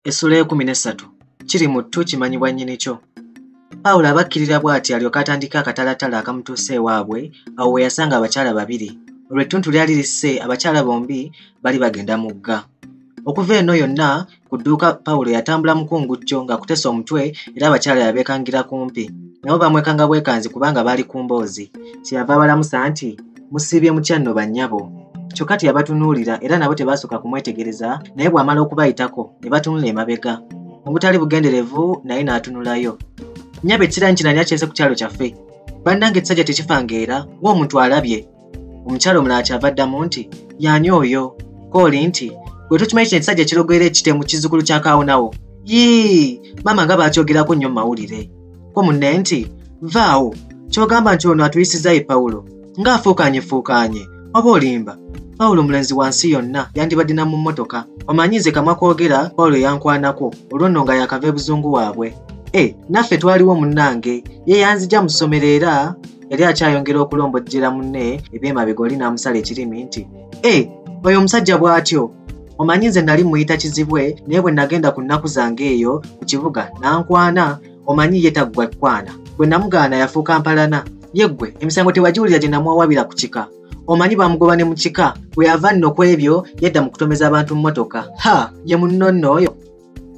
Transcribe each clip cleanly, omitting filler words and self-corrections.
Essula 13 kiri mu ttu kimanyibwa nnyinicho. Pawulo abakkirira bw'ati alyoka atandika akatalatala akamutuusa ewaabwe, awo we yasanga abakyala babiri. Olwo ettuntu lyali lisse, abakyala bombi bali bagenda mugga. Okuva eno yonna ku dduuka Pawulo yatambula mukungujjo ng'akutesa omutwe era abakyala yabeekangira kumpi. Nabo bamwekanga bwekanzi kubanga baali ku mboozi. Kyeyava abalamusa nti, musiibye mutya nno bannyabo. Kyokka teyabatunuulira era nabo tebaasooka kumwetegereza, naye bw'amala okubayitako ne batunula emabega. Mu butali bugenderevu naye n'atunulayo. Nnyabo ekirani kinani akyese ku kyalo kyaffe. Bannange ekisajja tekifangeera, ng'omuntu alabye. Omukyala omulala kyava addamu nti, y'ani oyo? Kooli nti, gwe tokimanyi kino ekisajja kirogoera ekitemu kizzukulu kya kaawonawo. Yii, maama nga baakyogerako nnyo mu mawulire. Ko munne nti, vaawo, ky'ogamba nti ono atuyisizza Pawulo. Ng'afuukaanye, oba olimba. Pawulo mulenzi wansi yonna yandibadde na mu mmotoka. Omanyi nze kamwa kwogera Pawulo yankwanako, olwo nno nga yakava ebuzungu waabwe. Naffe twaliwo munnange, ye yanzija mu ssomero era yali akyayongera okulombojjera munne ebyemabega oli n'amusala ekirimi nti, oyo omusajja bw'atyo. Omanyi nze nali muyita kizibwe, naye bwe nagenda ku nnaku zange eyo ku kibuga n'ankwana, omanyi ye taggwa kwana. Bwe namugaana yafuuka mpalana. Ye ggwe emisango tewagiwulira gye namuwawabira ku kika. Omanyi bamugoba ne mu kika, bwe yava nno ku ebyo yadda mu kutomeza abantu mu mmotoka. Ye munno nno oyo.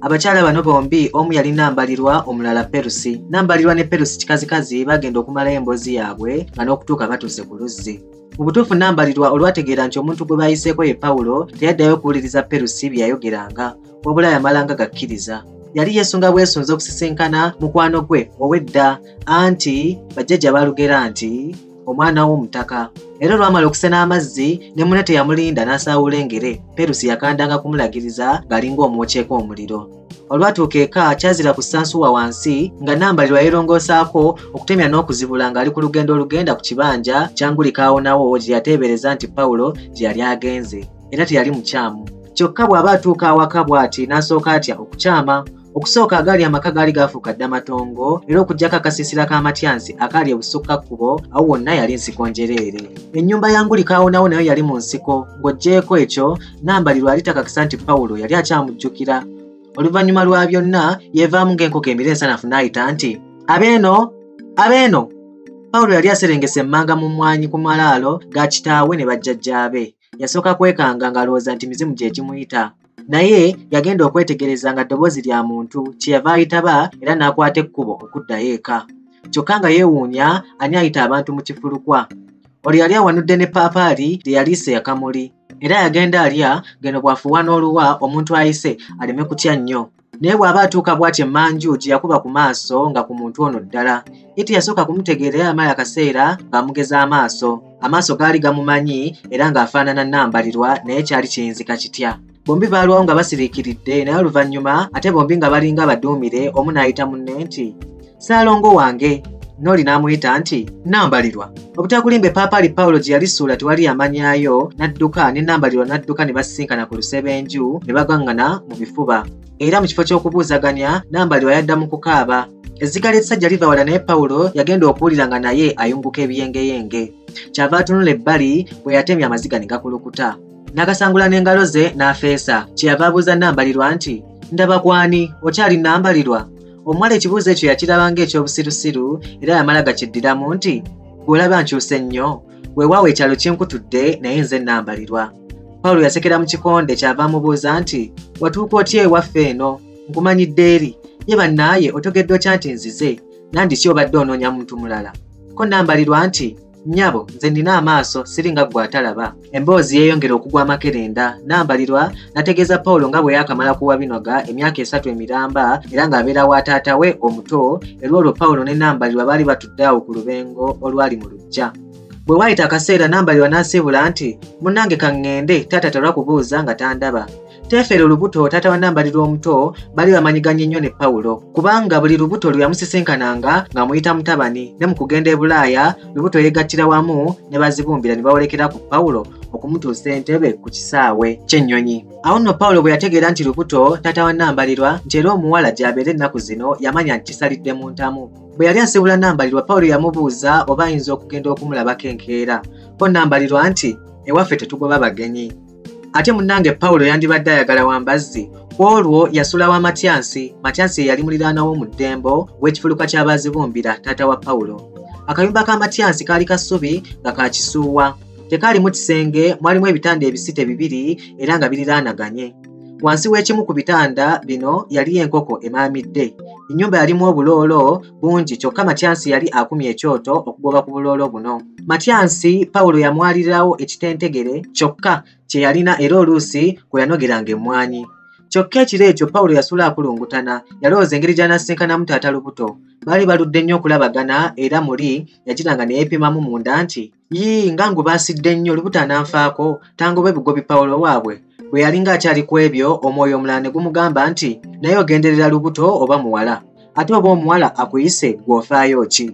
Abakyala bano bombi omu yali Nambalirwa, omulala Perusi. Nambalirwa ne Perusi kikazikazi bagenda okumalayo emboozi yaabwe nga n'okutuuka batuuse ku luzzi. Mu butuufu Nambalirwa olwategeera nti omuntu gwe bayiseeko ye Pawulo teyaddayo kuwuliriza Perusi bye yayogeranga, wabula yamalanga gakkiriza. Yali yeesunga bwesunze okusisinkana mukwano gwe ow'edda, anti bajjajja baalugera nti omwana w'omutaka. Era olwamala okusena amazzi ne munne teyamulinda n'asaawula engere, Perusi yakandanga kumulagiriza ng'alinga omwokyeko omuliro. Olwatuuka eka kyazira ku ssansuwa wansi nga Nambalirwa yeerongoosaako okutemya n'okuzibula ng'ali ku lugendo olugenda ku kibanja kyanguli kaawonawo gye yateebereza nti Pawulo gye yali agenze, era teyali mukyamu. Kyokka bw'aba atuuka awaka bw'ati n'asooka atya okukyama. Okusooka agaali amaka gaali gaafuuka dda matongo era okuggyako akasiisira k'amatyansi akaali ebusukkakkubo, awo wonna yali nsiko njereere. Ennyumba ya nguli kaawonawo nayo yali mu nsiko, ng'oggyeeko ekyo Nambalirwa yali takakisa nti Pawulo yali akyamujjukira. Oluvannyuma lwa byonna yeevaamu ng'enkoko emira ensanafu n'ayita nti, abeeno! Pawulo yali aserengese emmanga mu mmwanyi ku malaalo ga kitaawe ne bajjajjaabe. Yasooka kwekanga ng'alowooza nti mizimu gye kimuyita. Naye yagenda okwetegereza nga ddoboozi lya muntu, kyeyava ayitaba era n'akwata ekkubo okuddayo eka. Kyokka nga yeewuunya ani ayita abantu mu kifulukwa. Oli yali awanudde ne paapaali lye yaliise yakamuli, era yagenda alya geno bw'afuuwa n'oluwa omuntu ayise aleme kutya nnyo. Naye bw'aba atuuka bw'atyo emmanju gye yakuba ku maaso nga ku muntu ono ddala. Ye teyasooka kumutegeera yamala akaseera ng'amugeza amaaso. Amaaso gaali gamumanyi era ng'afaanana Nambalirwa, naye kyali kiyinzika kitya. Bombi baalwawo nga basiriikiridde, naye oluvannyuma ate bombi nga balinga abaduumire, omu n'ayita munne nti, Ssaalongo wange. N'oli n'amuyita nti, Nambalirwa. Obutakulimba paapaali Pawulo gye yali ssuula tewali yamanyaayo, n'adduka ne Nambalirwa n'adduka ne basisinkana ku lusebenju ne bagaŋŋana mu bifuba. Era mu kifo ky'okubuuzaganya Nambalirwa yaddamu kukaaba. Ezziga ly'essajja liva wala naye Pawulo yagenda okuwulira nga naye ayunguka ebiyengeyenge. Kyava atunula ebbali bwe yatemya amaziga ne gakulukuta. N'agasangula n'engalo ze n'afeesa. Kyeyava abuuza Nambalirwa nti, ndaba gwani, okyali Nambalirwa? Omuwala ekibuuzo ekyo yakiraba ng'ekyobusirusiru era yamala gakiddiramu nti, gwe olaba nkyuse nnyo, weewaawo ekyalo kinkutudde naye nze Nambalirwa. Pawulo yasekera mu kikonde kyava amubuuza nti, watuuka otya ewaffe eno? Nkumanyidde eri. Ye bannaaye otogedde otya nti nzize, nandi si obadde onoonya muntu mulala? Ko Nambalirwa nti, nnyabo nze nina amaaso siringa ggwe atalaba. Emboozi yeeyongera okugwa amakerenda. Nambalirwa n'ategeeza Pawulo nga bwe yaakamala kuwa binoga emyaka 3 emiramba era ng'abeera wa taata we omuto, era olwo Pawulo ne Nambalirwa baali batudde awo ku lubengo olwali mu luggya. Bwe waayita akaseera Nambalirwa n'asiibula nti, munnange kaŋŋende, taata talwakubuuza nga tandaba. Teefeera olubuto taata wa Nambalirwa omuto bali bamanyiganye nnyo ne Pawulo, kubanga buli lubuto lwe yamusisinkananga ng'amuyita mutabani, ne mu kugenda e Bulaaya lubuto yeegattira wamu ne bazibumbira ne bawolekera ku Pawulo okumutuusa entebe ku kisaawe ky'ennyonyi. Awo nno Pawulo bwe yategeera nti lubuto taata wa Nambalirwa nti era omuwala gy'abeera ennaku zino yamanya nti kisalidde mu ntamu. Bwe yali asiibula Nambalirwa, Pawulo yamubuuza oba ayinza okugenda okumulabako enkeera. Ko Nambalirwa nti, ewaffe tetugoba bagenyi. Ate munnange Pawulo yandibadde ayagala wambazzi Olwo yasula wa Matyansi. Matyansi yali muliraana w'omu Ddembo w'ekifuluka ky'Abaazibumbira taata wa Pawulo. Akayumba ka Matyansi kaali ka ssubi nga ka kisuuwa. Tekaalimu kisenge, mwalimu ebitanda ebisite bibiri era nga biriraanaganye. Wansi w'ekimu ku bitanda bino yali enkoko emaamidde. Ennyumba yalimu obuloolo bungi kyokka Matyansi yali akumye ekyoto okugoba ku buloolo buno. Matyansi Pawulo yamwalirawo ekitentegere kyokka kye yalina era oluusi kwe yanogeranga emmwanyi. Kyokka ekiro ekyo Pawulo yasula akulungutana, yalowooza engeri gy'anaasinkanamu taata lubuto. Baali baludde nnyo okulabagana era muli yagiranga ne yeepimamu munda nti nga ngubaasidde nnyo lubuto ananfaako tangobe bugobi Pawulo waabwe. Bwe yali ng'akyali ku ebyo omwoyo omulala ne gumugamba nti naye ogenderera lubuto oba muwala, ate oba omuwala akuyise gw'ofaayo ki?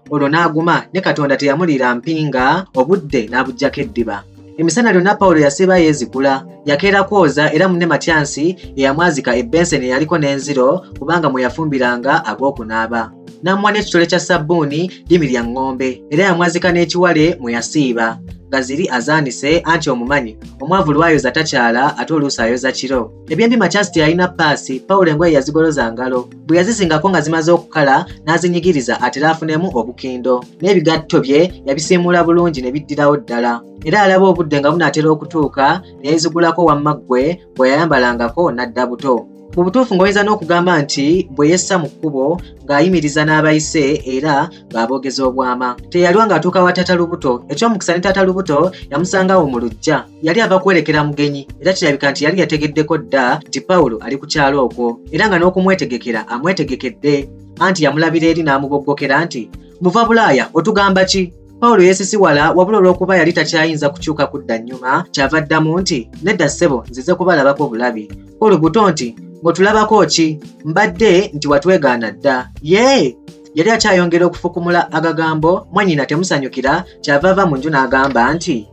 Olwo n'aguma ne Katonda teyamuliira mpinga, obudde n'abuggyako eddiba. Emisana lyonna Pawulo yasiba yeezigula, yakeera kwoza era munne Matyansi eyamwazika ebbenseni eyaliko n'enziro kubanga mwe yafumbiranga ag'okunaaba. N'amuwa n'ekitole kya sabbuuni limi lya ng'ombe era yamwazika n'ekiwale mwe yasiiba nga ziri azaanise anti omumanyi omwavu lwayoza takyala ate oluusi ayoza kiro. Ebyembi Matyansi teyalina paasi, Pawulo engoye yazigoloza ngalo. Bwe yazisingako nga zimaze okukala n'azinyigiriza atera afunemu obukindo. N'ebigatto bye yabisiimula bulungi ne biddirawo ddala. Era alaba obudde nga bunaatera okutuuka ne yayizigulako wamma ggwe bwe yayambalangako n'adda buto. Mu butuufu ng'oyinza n'okugamba nti bwe yessa mu kkubo ng'ayimiriza n'abayise era ng'aboogeza obwama. Teyalwa ng'atuuka wa taata lubuto. Eky'omukisa ne taata lubuto yamusangawo mu luggya. Yali ava kwerekera mugenyi era kirabika nti yali yategeddeko dda nti Pawulo ali ku kyalo okwo era nga n'okumwetegekera amwetegekedde. Anti yamulabira eri n'amuboggokera nti muva Bulaaya otugamba ki? Pawulo yeesisiwala wabula olw'okuba yali takyayinza kukyuka kudda nnyuma kyava addamu nti nedda ssebo nzize kubalabako bulabi. Olubuto nti ng'otulabako ki? Mbadde nti watwegaana dda. Yali akyayongera okufukumula agagambo mwannyina temusanyukira kyava ava mu nju n'agamba nti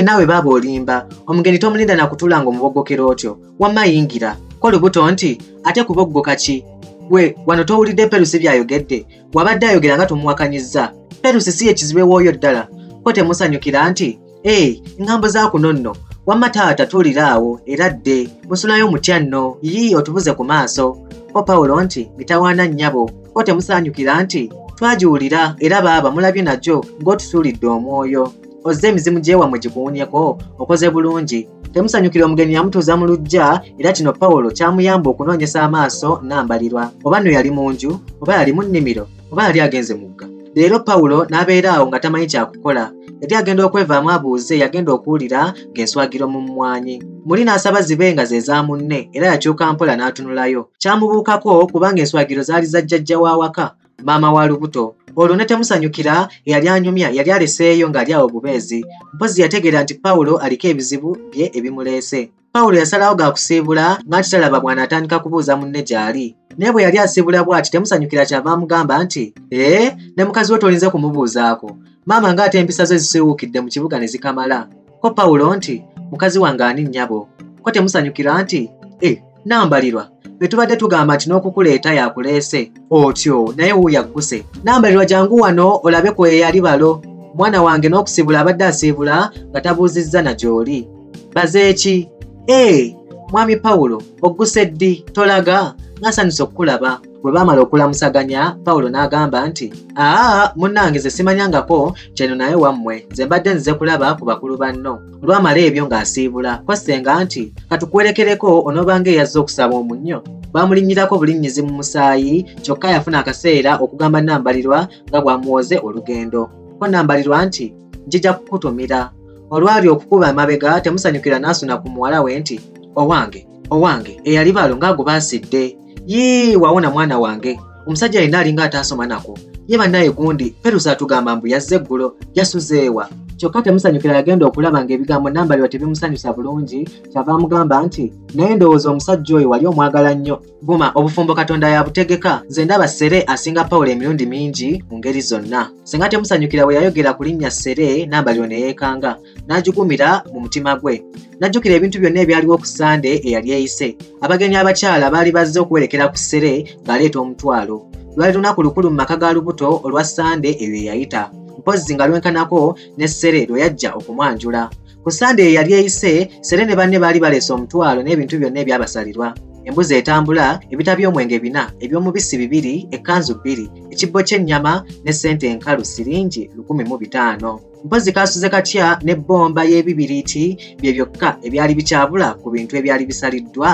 naawe baaba olimba omugenyi tomulinda nakutula ng'omuboggokera otyo wamma yingira. Ko lubuto nti ate kuboggoka ki? Gwe wano towulidde Perusi by'ayogedde? Wabadde ayogera nga tumuwakanyizza. Perusi si ekizibe w'oyo ddala. Ko temusanyukira nti engambo za kuno nno wamma taata tuuliraawo era dde musulayo mutya nno otubuze ku maaso. Ko Pawulo nti mitawaana nnyabo. Ko temusanyukira nti twagiwulira era baaba mulabye najjo ng'otusuulidde omwoyo. Ozze emizimu gy'ewammwe gikuwunyeko okoze bulungi. Temusanyukira omugenyi yamutuuza mu luggya era kino Pawulo kyamuyamba okunoonyesa amaaso n'ambalirwa. Oba nno yali mu nju oba yali mu nnimiro oba yali agenze mugga. Leero Pawulo n'abeera awo nga tamanyi kyakukola. Yali agenda okwevaamu abuuze yagenda okuwulira ng'enswagiro mu mmwanyi. Muli n'asaba zibe nga ze za munne era yakyuka mpola n'atunulayo. Kyamubuukako kubanga enswagiro zaali za jjajja wa waka maama wa lubuto. Olwo ne temusanyukira eyali anyumya yali aleseeyo ng'ali awo bubeezi. Mpozi yategeera nti Pawulo aliko ebizibu bye ebimuleese. Pawulo yasalawo ga kusiibula ng'anti talaba bw'anaatandika kubuuza munne gy'ali. Naye bwe yali asiibula bw'ati temusanyukira kyava amugamba nti ne mukazi we tolinze kumubuuzaako. Maama ng'ate empisa ze zisiiwuukidde mu kibuga ne zikamala. Ko Pawulo nti mukazi wange ani nnyabo? Ko temusanyukira nti Nambalirwa bwe tubadde tugamba nti n'okukuleeta yakuleese otyo naye wuuyagguse. Nambalirwa jangu wano olabe ku eyali balo. Mwana wange n'okusiibula abadde asiibula nga tabuuzizza na gy'oli. Baze ki? Mwami Pawulo ogguse ddi tolaga? Nasanyusa okukulaba. Bwe baamala okulamusaganya Pawulo n'agamba nti munnange ze simanyangako kyeno naye wammwe nze mbadde nzize kulaba ku bakulu banno. Olwamala ebyo ng'asiibula kwasenga nti katukuwerekereko onoobanga eyazze okusaba omunnyo. Baamulinnyirako bulinnyizi mu musaayi kyokka yafuna akaseera okugamba Nambalirwa nga bw'amuwoze olugendo. Ko Nambalirwa nti njija kukutumira. Olwali okukuba amabega temusanyukira n'asuna ku muwala we nti owange eyali balo ng'agubaasidde. Wawona mwana wange omusajja yenna alinga ataasoma nako. Ye bannaye gundi Perusi atugamba mbu yazze eggulo yasuzeewa. Kyokka temusanyukira yagenda okulaba ng'ebigambo Nambalirwa tebimusanyusa bulungi kyava amugamba nti naye ndowooza omusajja oyo wali omwagala nnyo. Buma obufumbo Katonda yabutegeka. Nze ndaba Ssere asinga Pawulo emirundi mingi mu ngeri zonna. Singa temusanyukira bwe yayogera ku linnya Ssere Nambalirwa ne yeekanga n'ajugumira mu mutima gwe. Najjukira ebintu byonna ebyaliwo ku Sande eyali eyise. Abagenyi abakyala baali bazze okuwerekera ku Ssere ng'aleeta omutwalo. Lwali lunaku lukulu mu maka ga lubuto olwa Sande eyo eyayita. Mpozi nga lwenkanako ne Ssere lwe yajja okumwanjula. Ku Sande eyali eyise Ssere ne banne baali baleese omutwalo n'ebintu byonna ebyabasalirwa. embuzi etambula, ebita by'omwenge 4, eby'omubisi 2, ekkanzu 2, ekibbo ky'ennyama ne ssente enkalu siringi 1,500. Mpozi kaasuze katya n'ebbomba y'ebibiriiti bye byokka ebyali bikyabula ku bintu ebyali bisaliddwa